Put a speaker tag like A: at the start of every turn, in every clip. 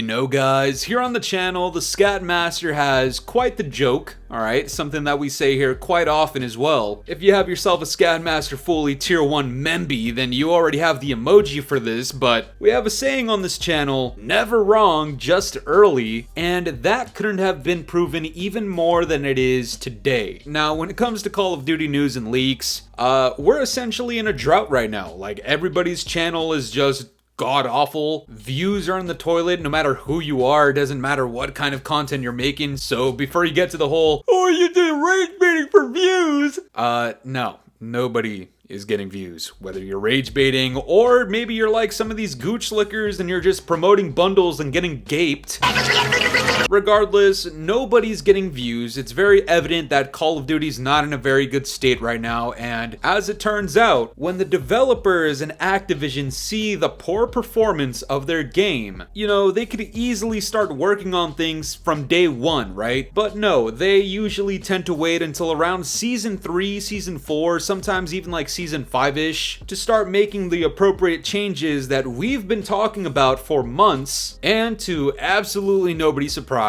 A: You know guys, here on the channel, the Scat Master has quite the joke, alright? Something that we say here quite often as well. If you have yourself a Scat Master Fooly Tier 1 Memby, then you already have the emoji for this, but we have a saying on this channel, never wrong, just early, and that couldn't have been proven even more than it is today. Now, when it comes to Call of Duty news and leaks, we're essentially in a drought right now. Like, everybody's channel is just god awful. Views are in the toilet no matter who you are. It doesn't matter what kind of content you're making. So before you get to the whole, oh, you did rage baiting for views. No, nobody is getting views. Whether you're rage baiting or maybe you're like some of these gooch lickers and you're just promoting bundles and getting gaped. Regardless, nobody's getting views. It's very evident that Call of Duty's not in a very good state right now, and as it turns out, when the developers and Activision see the poor performance of their game, you know, they could easily start working on things from day one, right? But no, they usually tend to wait until around Season 3, Season 4, sometimes even like Season 5-ish, to start making the appropriate changes that we've been talking about for months, and to absolutely nobody's surprise,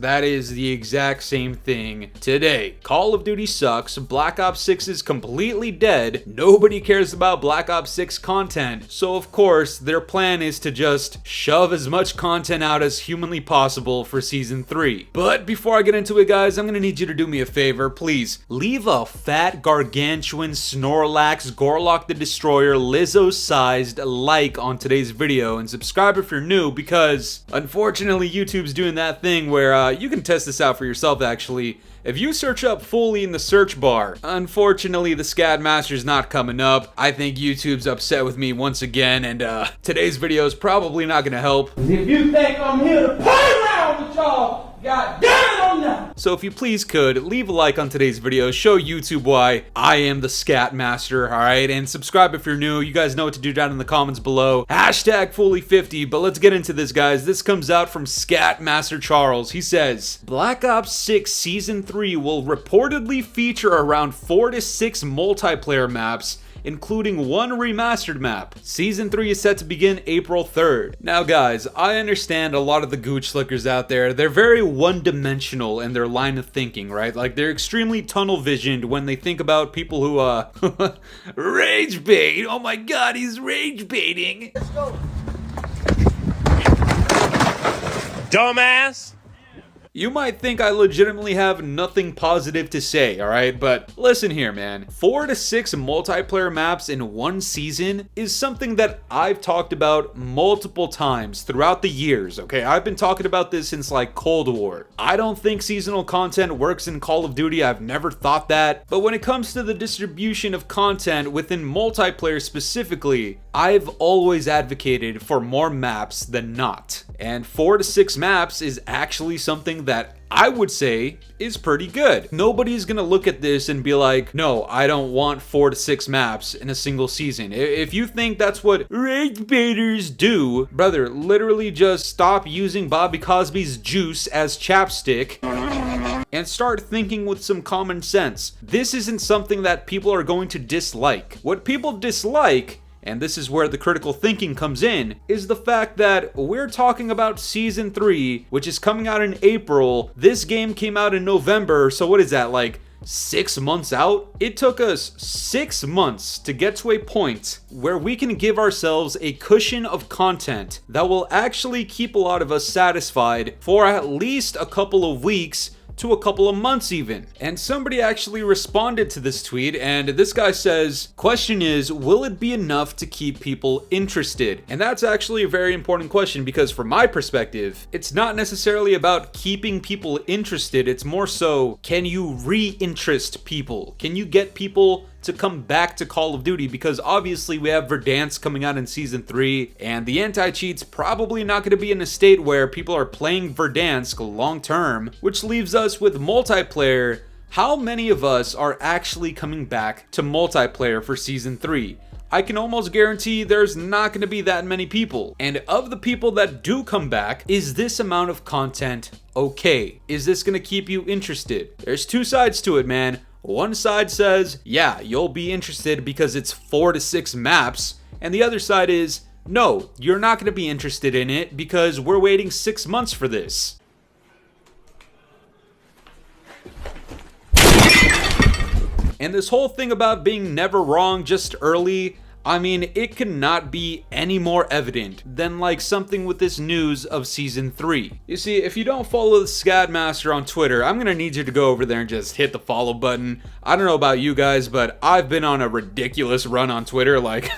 A: that is the exact same thing today. Call of Duty sucks, Black Ops 6 is completely dead, nobody cares about Black Ops 6 content, so of course their plan is to just shove as much content out as humanly possible for Season 3. But before I get into it guys, I'm gonna need you to do me a favor, please. Leave a fat, gargantuan, Snorlax, Gorlock the Destroyer, Lizzo-sized like on today's video and subscribe if you're new, because unfortunately YouTube's doing that thing where you can test this out for yourself actually. If you search up Fooly in the search bar, unfortunately the Scat Master's not coming up. I think YouTube's upset with me once again, and today's video is probably not gonna help.
B: If you think I'm here to play around with y'all, god damn it, I'm not.
A: So if you please could, leave a like on today's video, show YouTube why I am the Scat Master, alright? And subscribe if you're new. You guys know what to do down in the comments below. Hashtag Fooly50, but let's get into this guys. This comes out from Scat Master Charles. He says, Black Ops 6 Season 3 will reportedly feature around 4 to 6 multiplayer maps, including one remastered map. Season 3 is set to begin April 3rd. Now guys, I understand a lot of the gooch slickers out there, they're very one-dimensional in their line of thinking, right? Like they're extremely tunnel-visioned when they think about people who, rage bait! Oh my god, he's rage baiting!
B: Let's go.
C: Dumbass!
A: You might think I legitimately have nothing positive to say, alright? But listen here, man. 4 to 6 multiplayer maps in one season is something that I've talked about multiple times throughout the years, okay? I've been talking about this since like Cold War. I don't think seasonal content works in Call of Duty. I've never thought that. But when it comes to the distribution of content within multiplayer specifically, I've always advocated for more maps than not. And 4 to 6 maps is actually something that I would say is pretty good. Nobody's gonna look at this and be like, no, I don't want 4 to 6 maps in a single season. If you think that's what rage baiters do, brother, literally just stop using Bobby Cosby's juice as chapstick and start thinking with some common sense. This isn't something that people are going to dislike. What people dislike, and this is where the critical thinking comes in, is the fact that we're talking about Season 3, which is coming out in April. This game came out in November, so what is that, like 6 months out? It took us 6 months to get to a point where we can give ourselves a cushion of content that will actually keep a lot of us satisfied for at least a couple of weeks to a couple of months even. And somebody actually responded to this tweet, and this guy says, question is, will it be enough to keep people interested? And that's actually a very important question, because from my perspective, it's not necessarily about keeping people interested, it's more so, can you re-interest people? Can you get people to come back to Call of Duty? Because obviously we have Verdansk coming out in Season 3, and the anti-cheat's probably not going to be in a state where people are playing Verdansk long term, which leaves us with multiplayer. How many of us are actually coming back to multiplayer for Season 3? I can almost guarantee there's not going to be that many people. And of the people that do come back, is this amount of content okay? Is this going to keep you interested? There's two sides to it, man. One side says, yeah, you'll be interested because it's 4 to 6 maps, and the other side is, No, you're not going to be interested in it because we're waiting 6 months for this. And this whole thing about being never wrong just early, I mean, it cannot be any more evident than like something with this news of season 3. You see, if you don't follow the Scadmaster on Twitter, I'm gonna need you to go over there and just hit the follow button. I don't know about you guys, but I've been on a ridiculous run on Twitter. Like,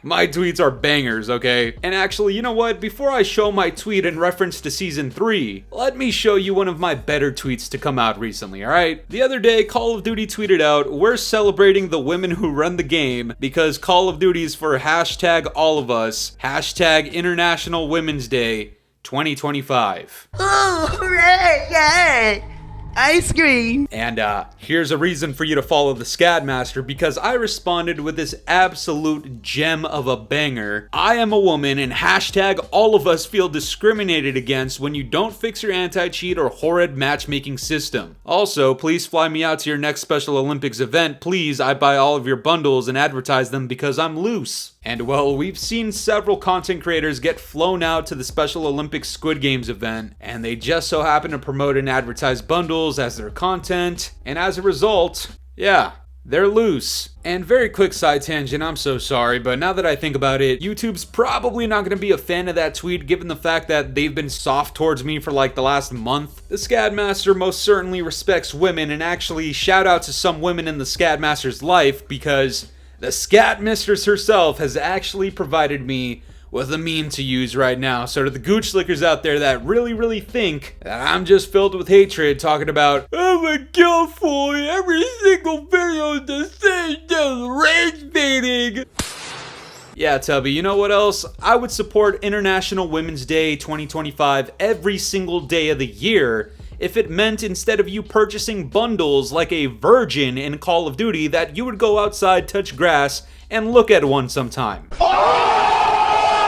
A: my tweets are bangers, okay? And actually, you know what? Before I show my tweet in reference to season 3, let me show you one of my better tweets to come out recently, alright? The other day, Call of Duty tweeted out, "We're celebrating the women who run the game because Call of Duty's for hashtag all of us, hashtag International Women's Day 2025.
C: Oh, hooray! Yay! Ice cream!
A: And here's a reason for you to follow the Scadmaster, because I responded with this absolute gem of a banger. "I am a woman and hashtag all of us feel discriminated against when you don't fix your anti-cheat or horrid matchmaking system. Also, please fly me out to your next Special Olympics event. Please, I buy all of your bundles and advertise them because I'm loose." And well, we've seen several content creators get flown out to the Special Olympics Squid Games event, and they just so happen to promote and advertise bundles as their content, and as a result, yeah, they're loose. And very quick side tangent, I'm so sorry, but now that I think about it, YouTube's probably not going to be a fan of that tweet given the fact that they've been soft towards me for like the last month. The Scadmaster most certainly respects women, and actually shout out to some women in the Scadmaster's life, because the Scatmistress herself has actually provided me with a meme to use right now. So to the gooch lickers out there that really think that I'm just filled with hatred talking about, "Oh my god, Fooly, every single video is the same, just rage baiting." Yeah, Tubby, you know what else? I would support International Women's Day 2025 every single day of the year if it meant instead of you purchasing bundles like a virgin in Call of Duty that you would go outside, touch grass, and look at one sometime.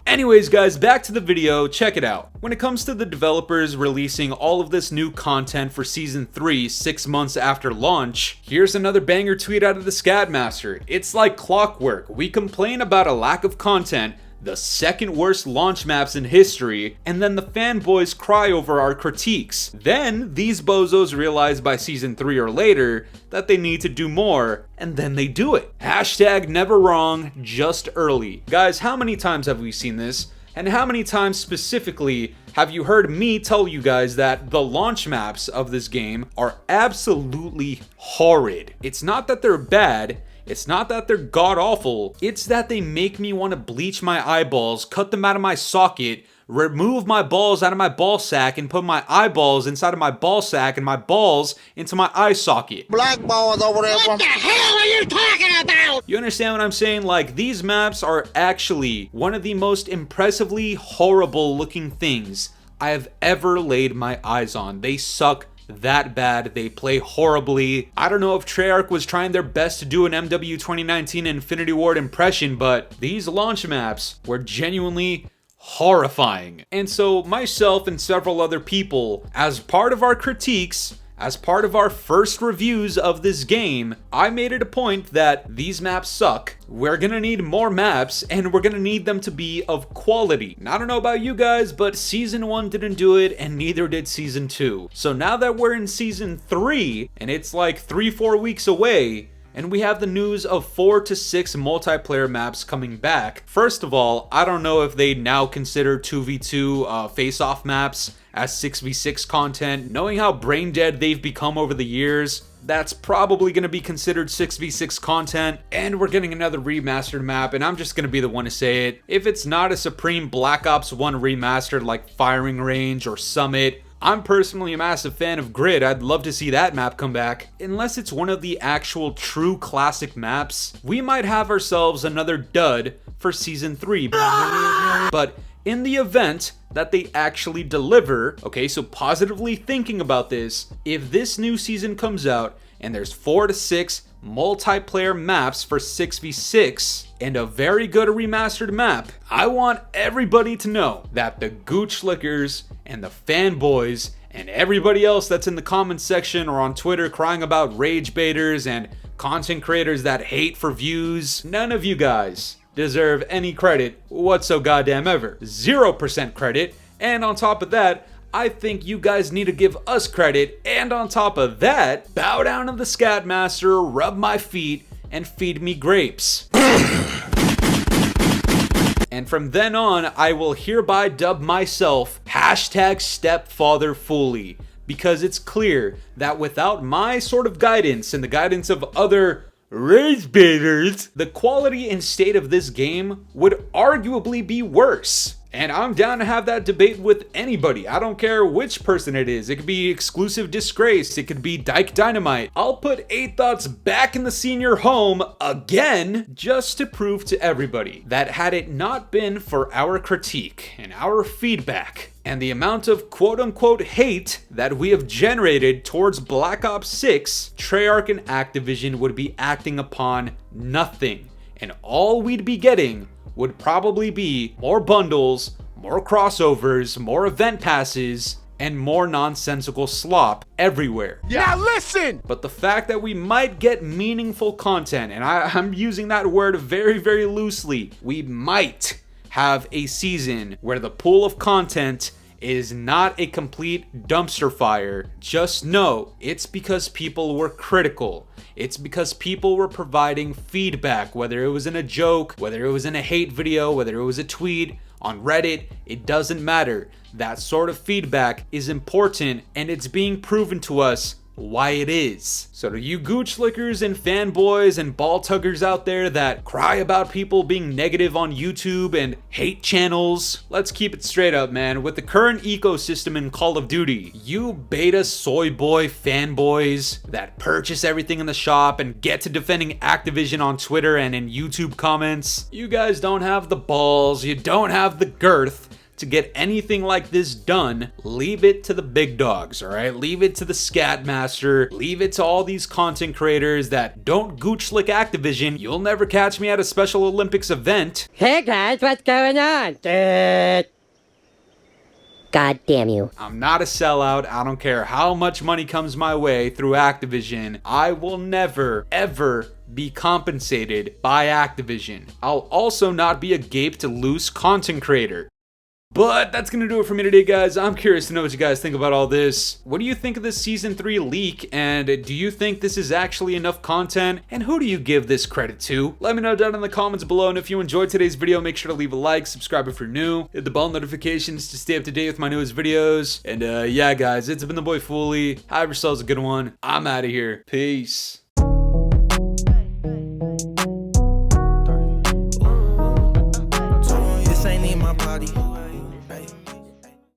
A: Anyways guys, back to the video, check it out. When it comes to the developers releasing all of this new content for Season 3 6 months after launch, here's another banger tweet out of the Scadmaster. "It's like clockwork. We complain about a lack of content, the second worst launch maps in history, and then the fanboys cry over our critiques. Then these bozos realize by season 3 or later that they need to do more, and then they do it. Hashtag never wrong, just early." Guys, how many times have we seen this? And how many times specifically have you heard me tell you guys that the launch maps of this game are absolutely horrid? It's not that they're bad, it's not that they're god-awful, it's that they make me want to bleach my eyeballs, cut them out of my socket, remove my balls out of my ball sack, and put my eyeballs inside of my ball sack and my balls into my eye socket.
C: Black balls over there. What the hell are you talking about?
A: You understand what I'm saying? Like, these maps are actually one of the most impressively horrible looking things I have ever laid my eyes on. They suck that bad, they play horribly. I don't know if Treyarch was trying their best to do an MW 2019 Infinity Ward impression, but these launch maps were genuinely horrifying. And so myself and several other people, as part of our critiques, as part of our first reviews of this game, I made it a point that these maps suck. We're gonna need more maps, and we're gonna need them to be of quality. And I don't know about you guys, but Season 1 didn't do it, and neither did Season 2. So now that we're in Season 3, and it's like 3-4 weeks away, and we have the news of 4 to 6 multiplayer maps coming back. First of all, I don't know if they now consider 2v2 face-off maps as 6v6 content. Knowing how brain dead they've become over the years, that's probably going to be considered 6v6 content. And we're getting another remastered map, and I'm just going to be the one to say it. If it's not a Supreme Black Ops 1 remastered like Firing Range or Summit, I'm personally a massive fan of Grid. I'd love to see that map come back. Unless it's one of the actual true classic maps, we might have ourselves another dud for Season 3. But in the event that they actually deliver, okay, so positively thinking about this, if this new season comes out and there's 4 to 6 multiplayer maps for 6v6 and a very good remastered map, I want everybody to know that the gooch lickers and the fanboys and everybody else that's in the comments section or on Twitter crying about rage baiters and content creators that hate for views, none of you guys deserve any credit whatsoever. 0% credit, and on top of that, I think you guys need to give us credit, and on top of that, bow down to the scat master, rub my feet, and feed me grapes. And from then on, I will hereby dub myself #stepfather Fooly, because it's clear that without my sort of guidance and the guidance of other rage baiters, the quality and state of this game would arguably be worse. And I'm down to have that debate with anybody. I don't care which person it is. It could be Exclusive Disgrace. It could be Dyke Dynamite. I'll put 8 Thoughts back in the senior home again, just to prove to everybody that had it not been for our critique and our feedback and the amount of quote-unquote hate that we have generated towards Black Ops 6, Treyarch and Activision would be acting upon nothing. And all we'd be getting would probably be more bundles, more crossovers, more event passes, and more nonsensical slop everywhere.
D: Now listen!
A: But the fact that we might get meaningful content, and I'm using that word very, very loosely, we might have a season where the pool of content is not a complete dumpster fire. Just know it's because people were critical. It's because people were providing feedback, whether it was in a joke, whether it was in a hate video, whether it was a tweet, on Reddit, it doesn't matter. That sort of feedback is important, and it's being proven to us why it is. So to you gooch lickers and fanboys and ball tuggers out there that cry about people being negative on YouTube and hate channels, let's keep it straight up, man. With the current ecosystem in Call of Duty, you beta soy boy fanboys that purchase everything in the shop and get to defending Activision on Twitter and in YouTube comments, you guys don't have the balls, you don't have the girth to get anything like this done. Leave it to the big dogs, all right? Leave it to the scat master. Leave it to all these content creators that don't gooch lick Activision. You'll never catch me at a Special Olympics event.
C: Hey guys, what's going on? God damn you.
A: I'm not a sellout. I don't care how much money comes my way through Activision. I will never, ever be compensated by Activision. I'll also not be a gaped loose content creator. But that's gonna do it for me today, guys. I'm curious to know what you guys think about all this. What do you think of this Season 3 leak? And do you think this is actually enough content? And who do you give this credit to? Let me know down in the comments below. And if you enjoyed today's video, make sure to leave a like, subscribe if you're new, hit the bell notifications to stay up to date with my newest videos. And yeah, guys, it's been the boy Fooly. Have yourselves a good one. I'm out of here. Peace.
E: This ain't in my body.